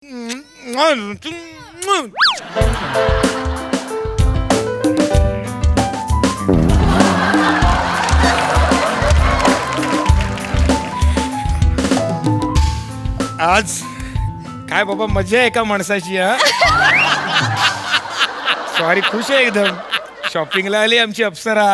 आज काय बाबा मजा आहे का माणसाची. हा सॉरी, खुश आहे एकदम. शॉपिंगला आली आमची अप्सरा.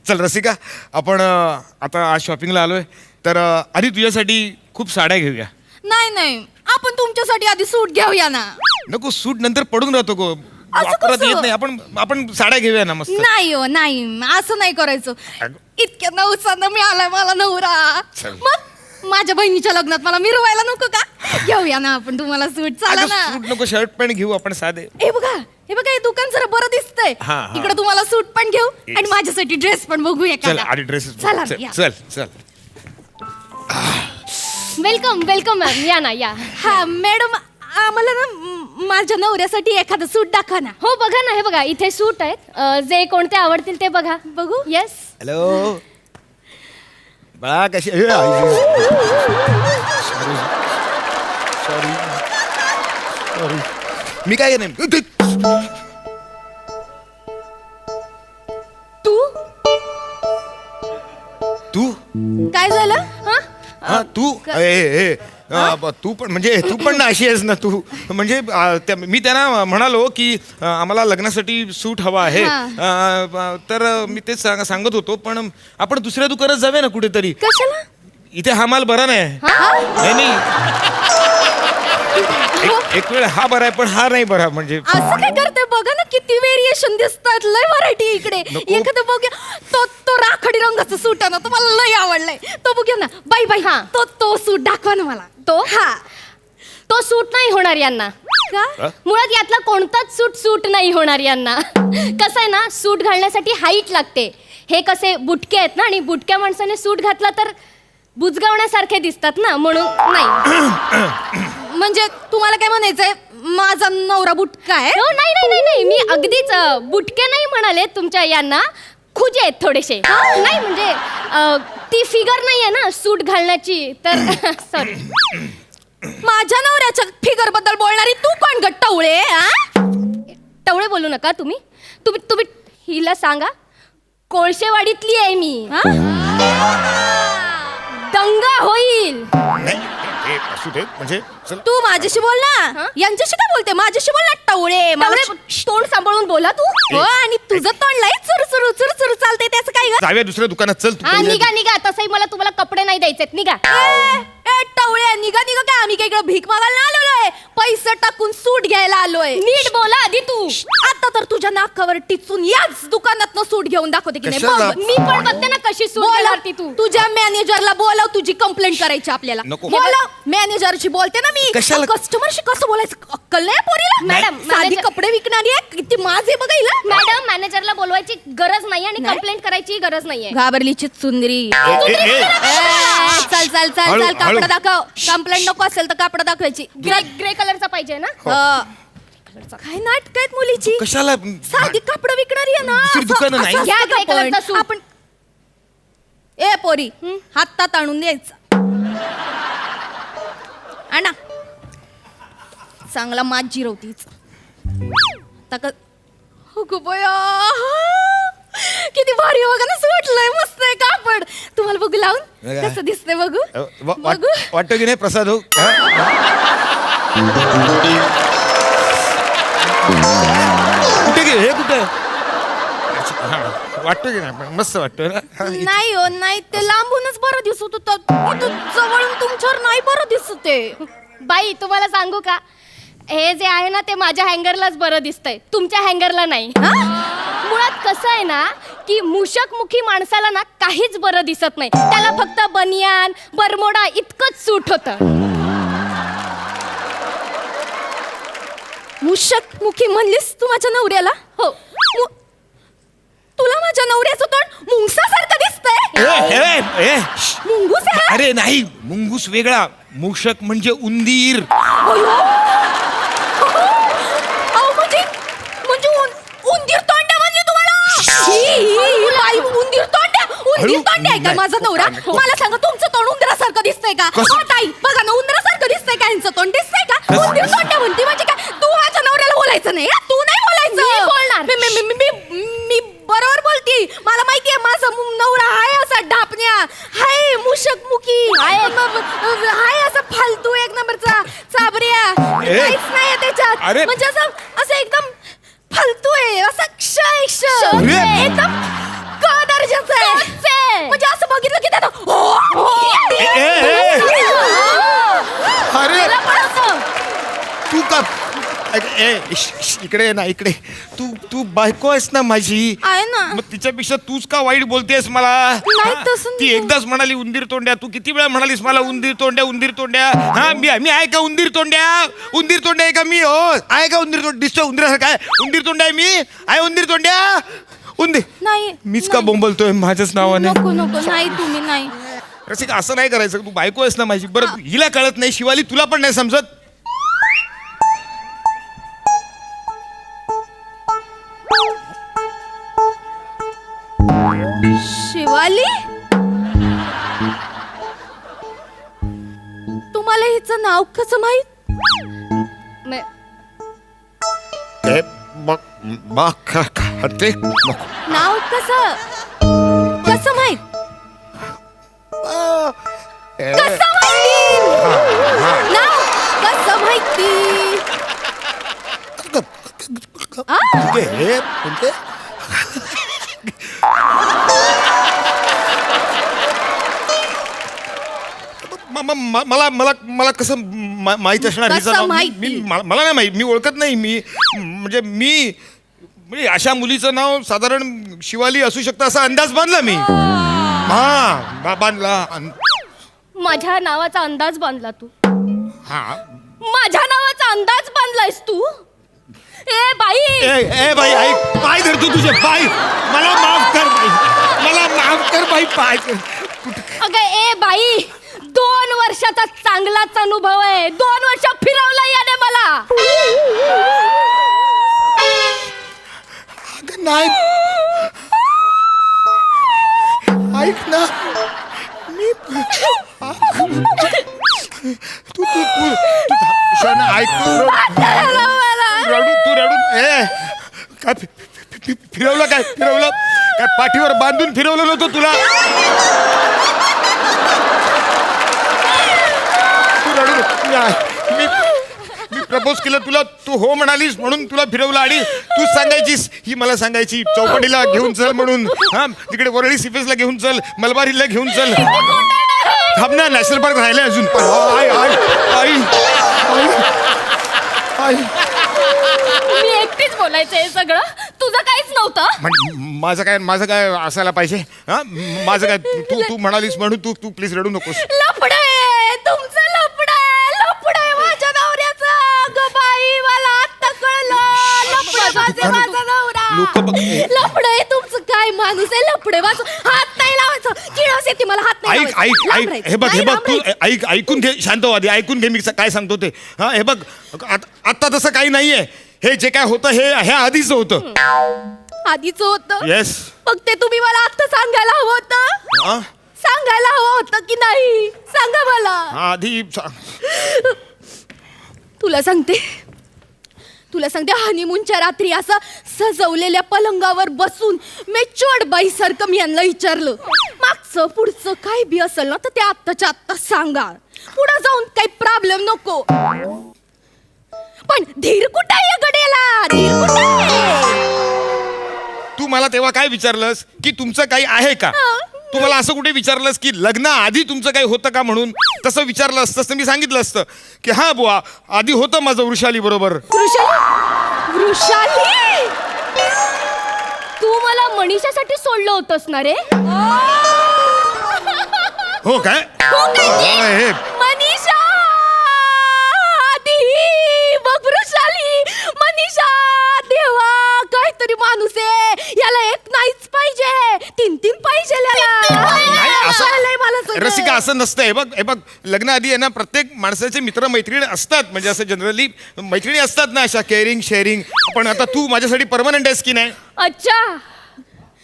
चल रसिका, आपण आता आज शॉपिंगला आलोय तर आधी तुझ्यासाठी खूप साड्या घेऊया. नाही नाही, आपण तुमच्यासाठी आधी सूट घेऊया ना. नको, सूट नंतर पडून राहतो गो, वापरत कसं? येत नाही. आपण साड्या घेऊया ना मस्त. नाही हो नाही, असं नाही करायचं. अगं. इतक्या नवसानं मिळालाय मला नवरा. चल. मग माझ्या बहिणीच्या लग्नात मला मिरवायला नको का? घेऊया ना आपण तुम्हाला सूट. चला ना. सूट नको, शर्ट पॅन्ट घेऊ आपण साधे. हे बघा हे दुकान जरा बरं दिसतंय. हा, हा. इकडे तुम्हाला सूट पण घेऊ आणि माझ्यासाठी ड्रेस पण बघूया. चल आधी ड्रेसेस. चला ना, या. चल चल. वेलकम वेलकम मॅम, या ना या. हा मॅडम, आम्हाला ना माझ्या नवऱ्यासाठी एखादं सूट दाखवा ना. हो बघा ना, हे बघा इथे सूट आहेत, जे कोणते आवडतील ते बघा. बघू. येस. हॅलो बाळा, कशी. सॉरी मी काय नाही. तू तू काय झालं? हा तू तू पण म्हणजे तू पण ना अशी आहेस ना तू. म्हणजे मी त्यांना म्हणालो की आम्हाला लग्नासाठी सूट हवा आहे. तर मी तेच सांगत होतो, पण आपण दुसऱ्या दुकानात जाऊया ना कुठेतरी. कशाला? इथे हा माल बरा नाही. नाही एक वेळ हा बरा आहे पण हा नाही बरा. म्हणजे असं काय करते? बघा ना किती व्हेरिएशन दिसतात, लय व्हरायटी इकडे. एखादं बघूया. तो राखाडी रंगाचा सूट आहे ना, तो मला लय आवडलाय. तो बघूया ना. बाई बाई, हा. तो सूट दाखवा ना मला. तो सूट नाही होणार यांना. का? मुळात यातला कोणताच सूट नाही होणार यांना. कसं आहे ना, सूट घालण्यासाठी हाईट लागते. हे कसे बुटके आहेत ना, आणि बुटक्या माणसाने सूट घातला तर बुजगावण्यासारखे दिसतात ना, म्हणून नाही. म्हणजे तुम्हाला काय म्हणायचंय, माझा नवरा बुटका आहे? हो, नाही, मी अगदीच बुटके नाही म्हणाले तुमच्या यांना. खुजे आहेत थोडेसे. नाही म्हणजे ती फिगर नाही आहे ना सूट घालण्याची, तर सॉरी. माझ्या नवऱ्याच्या फिगर बद्दल बोलणारी तू कोण ग टवळे? टवळे बोलू नका तुम्ही. तुम्ही हिला सांगा, कोळशेवाडीतली आहे मी. दंगा होईल. असू दे. म्हणजे तू माझ्याशी बोल ना. यांच्याशी काय बोलते? माझ्याशी बोल ना टवळे. तोंड सांभाळून बोला तू. हो, आणि तुझं तोंड लय चुरचुरू चालतंय, त्याचं काय ग? जाऊया दुसऱ्या दुकानात. चल तू हा, पहिल्या. निघा. तसंही मला तुम्हाला कपडे नाही द्यायचेत. निघा. ए टवळे, निघा काय? आम्ही काय इकडे भीक मागायला आलोय? पैसे टाकून सूट घ्यायला आलोय. नीट बोला आधी तू. आता तर तुझ्या नाकावर टिचून याच दुकानात सूट घेऊन दाखवते की नाही? कशाला? बघ. मी पण बघते ना कशी सूट घालती तू. तुझ्या मॅनेजरला बोलाव, तुझी कंप्लेंट करायची आपल्याला. नको. बोलाव. मॅनेजरशी बोलते ना मी. कशाला? कस्टमरशी कसं बोलायचं अक्कल नाही पोरीला? मॅडम, साधी मॅनेजर- कपडे विकणारी आहे, किती माझे बघा हिला. मॅडम, मॅनेजरला बोलवायची गरज नाही आणि नाही? कंप्लेंट करायची गरज नाहीये. घाबरलीची सुंदरी. चल हळू. कापड दाखव. कंप्लेंट नको असेल तर कापड दाखवायची. ग्रे कलरचा पाहिजे ना. काय नाटक आहेत मुलीची. कशाला? साधी कापड विकणारी आहे ना. दुसरी दुकानं नाही? घ्या ग्रे कलरचा सूट. आपण ए पोरी, हातात आणून द्यायचं. आणा. चांगला मात जिरवतीच. किती भारी बघा ना, सुटलंय मस्त आहे कापड. तुम्हाला बघू लावून कसं दिसतंय बघू. बघू. वाटतं की नाही प्रसाद हो? कुठे गे हे कुठे? वाटतं की नाही? मस्त वाटतं ना. नाही हो नाही, ते लांबूनच बरं दिसत होतं. जवळून तुमच्यावर नाही बरं दिसत आहे. बाई, तुम्हाला सांगू का, हे जे आहे ना ते माझ्या हँगरलाच बरं दिसतंय, तुमच्या हँगरला नाही. मुळात कसं आहे ना, की मुखी माणसाला ना काहीच बरं दिसत नाही. त्याला फक्त बनियान बरमोडा इतकंच सूट होतं. मुखी म्हणलीस तू माझ्या नवऱ्याला? हो. तुला माझ्या नवऱ्याचं तोंड मुंगसासारखं दिसतंय. मुंगूस आहे? अरे नाही, मुंगूस वेगळा. मूषक म्हणजे उंदीर. म्हणजे उंदीर तोंड म्हणली तुम्हाला? उंदीर तोंड आहे का माझा नवरा? मला सांगा तुमचं तोंड उंदरासारखं दिसतंय का? कसं? हो ताई बघा ना, उंदरासारखं दिसतंय का यांचं तोंड? दिसतंय का? उंदीर तोंड म्हणती म्हणजे काय? तू माझ्या नवऱ्याला बोलायचं नाही, तू नाही बोलायचं. मी बोलणार. मी बरोबर बोलती. मला माहितीये माझा नवरा हाय असा ढापण्या, हाय मुशकमुखी, हाय असा फालतू एक नंबरचा चाबऱ्या, काहीच नाही त्याच्यात. अरे. म्हणजे असं एकदम फालतू आहे, असा क्षय अरे. एकदम क दर्जाचं आहे. म्हणजे असं बघितलं की त्यानं अरे त्याला पण असं. तू का इकडे ये ना, इकडे. तू बायको आहेस ना माझी. आहे ना. मग तिच्यापेक्षा तूच का वाईट बोलतेस मला? नाही, हा? तसं ती नाही. एकदाच म्हणाली उंदीर तोंड्या. तू किती वेळा म्हणालीस मला उंदीर तोंड्या, उंदीर तोंड्या. हा मी आहे का उंदीर तोंड्या? उंदीर तोंड्या आहे का मी? हो आहे का उंदीर तोंड? दिसतो उंदीरासारखा आहे. उंदीर तोंड्या आहे मी? आहे उंदीर तोंड्या? उंदीर नाही मीच का बोंबलतोय माझ्याच नावाने? नको नाही तुम्ही नाही. रसिका असं नाही करायचं. तू बायको आहेस ना माझी. बरं हिला कळत नाही, शिवाली तुला पण नाही समजत. शिवाली, तुम्हाला हिचं नाव कसं माहित? म- नाव कसं कसं माहित? कसं माहिती? नाव कसं माहिती? मला मला मला कसं माहित असणार हिचं कसं नाव? माहिती? मला नाही माहित. मी ओळखत नाही. म्हणजे अशा मुलीचं नाव साधारण शिवाली असू शकतं असा अंदाज बांधला मी. हा बांधला. माझ्या नावाचा अंदाज बांधला तू. हा माझ्या नावाचा अंदाज बांधलायस तू. ए बाई, ए बाई ऐक, पाय धरतो तुझे पाय. मला माफ कर बाई, मला माफ कर बाई, पाय कर. अगं ए बाई, 2 वर्षाचा चांगलाच अनुभव आहे. 2 वर्ष फिरवला याने मला. अगं नाही, ऐक ना. मी तू शाना ऐक. तू रडू ए काय फिरवलं? काय फिरवलं? काय पाठीवर बांधून फिरवलं नव्हतं तुला? तू रडू मी प्रपोज केलं तुला, तू हो म्हणालीस म्हणून तुला फिरवलं. आणि तू सांगायचीस, ही मला सांगायची चौपाटीला घेऊन चल म्हणून. हा तिकडे वरळी सिफेसला घेऊन चल, मलबारीला घेऊन चल. थांब ना, नॅशनल पार्क राहिलंय अजून. आई मी एकटीच बोलायचं हे सगळं, तुझं काहीच नव्हतं. माझं काय असायला पाहिजे? हा माझं काय? तू म्हणालीस म्हणून तू प्लीज रडू नकोस. लफडे, तुमचं लफडे माझ्या नवऱ्याचं. ग बाई, मला आता कळलं. लफडे माझा नवरा. लफडे तुमचं. काय माणूस आहे लफडे माझं. हात नाही लावायचं. किळस येते मला, हात नाही ऐक लावायचं. ऐक ऐक हे बघ तू ऐकून घे. शांत हो आधी, ऐकून घे मी काय सांगतो ते. हा हे बघ, आता तसं काही नाहीये. हे जे काय होतं हे आधीच होतं. आधीच होतं. येस. मग ते तुम्ही मला आता सांगायला हवं होतं. सांगायला हवं होतं की नाही? सांगा मला. आधी तुला सांगते हनीमूनच्या रात्री असं सजवलेल्या पलंगावर बसून मेच्युअर्ड बाईसारखं मी यांना विचारलं, मागचं पुढचं काय बी असेल ना तर ते आत्ताच्या आत्ता सांगा. पुढे जाऊन काही प्रॉब्लेम नको. पण धीर कुठे आहे गड्याला? धीर कुठे आहे? तू मला तेव्हा काय विचारलंस की तुमचं काही आहे का? तू मला असं कुठे विचारलंस की लग्न आधी तुमचं काही होतं का म्हणून? तसं विचारलं असतं तर मी सांगितलं असतं की हा बुवा आधी होतं माझं वृषाली बरोबर. वृषाली, तू मला मनीषासाठी सोडलं होतंस ना रे? हो काय? हे मनीषा आधी बघ वृषाली. मनीषा, देवा काहीतरी माणूस आहे. याला एक नाहीच पाहिजे, 3 पाहिजे रसिका. असं नसतं. हे बघ लग्न आधी आहे ना प्रत्येक माणसाचे मित्र मैत्रिणी असतात. म्हणजे असं जनरली मैत्रिणी असतात ना अशा केअरिंग शेअरिंग. पण आता तू माझ्यासाठी परमनंट आहेस की नाही? अच्छा,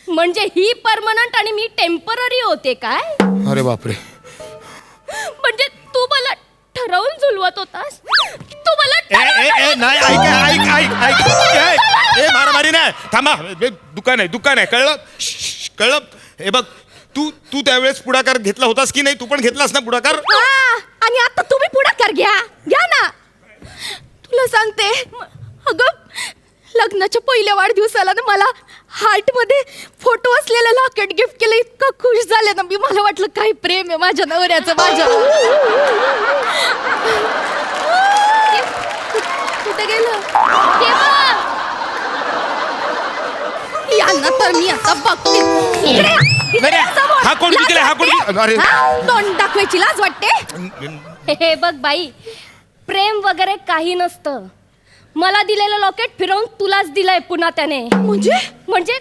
म्हणजे ही परमनंट आणि मी टेम्पररी होते काय? अरे बापरे. म्हणजे तू मला ठरवून झुलवत होतास. तू मला ए नाही ऐक मारामारी नाही. थांबा, दुकान आहे कळलं? कळलं? हे बघ, तू त्यावेळेस पुढाकार घेतला होतास की नाही? तू पण घेतलास ना पुढाकार? आणि आता तुम्ही पुढाकार घ्या ना. तुला सांगते, अगं लग्नाच्या पहिल्या वाढदिवसाला ना मला हार्ट मध्ये फोटो असलेलं लॉकेट गिफ्ट केलं. इतकं खुश झाले ना मी. मला वाटलं काय प्रेम आहे माझ्या नवऱ्याचं माझ्या. कुठे गेलं? यांना तर मी आता बघते. हा कोण विकलाय? हा कोण? अरे तोंड दाखवायची लाज वाटते. हे बघ बाई, प्रेम वगैरे काही नसतं. मला दिलेलं लॉकेट फिरवून तुलाच दिलंय पुन्हा त्याने. म्हणजे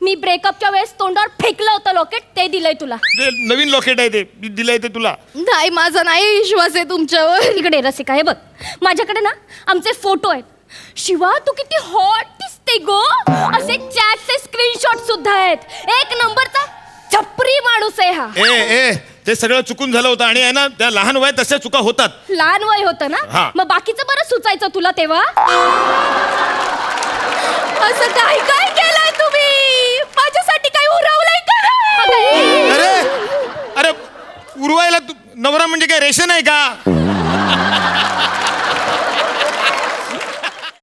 मी ब्रेकअपच्या वेळेस तोंडावर फेकलं होतं लॉकेट, ते दिलंय तुला. ते नवीन लॉकेट आहे, ते दिलंय ते तुला. नाही, माझा नाही विश्वास आहे तुमच्यावर. इकडे रसिका, हे बघ, माझ्याकडे ना आमचे फोटो आहेत. शिवा, तू किती हॉट दिसते गो. असे चॅटचे स्क्रीनशॉट सुद्धा आहेत. एक नंबरचा छपरी माणूस आहे हा. ए ते सगळं चुकून झालं होतं. आणि आहे ना, त्या लहान वयात तशा चुका होतात. लहान वय होतं ना, हा. मग बाकीचं बरं सुचायचं तुला तेव्हा. असं काय काय केलंय तुम्ही? माझ्यासाठी काय उरवलंय का? अरे उरवायला नवरा म्हणजे काय रेशन आहे का?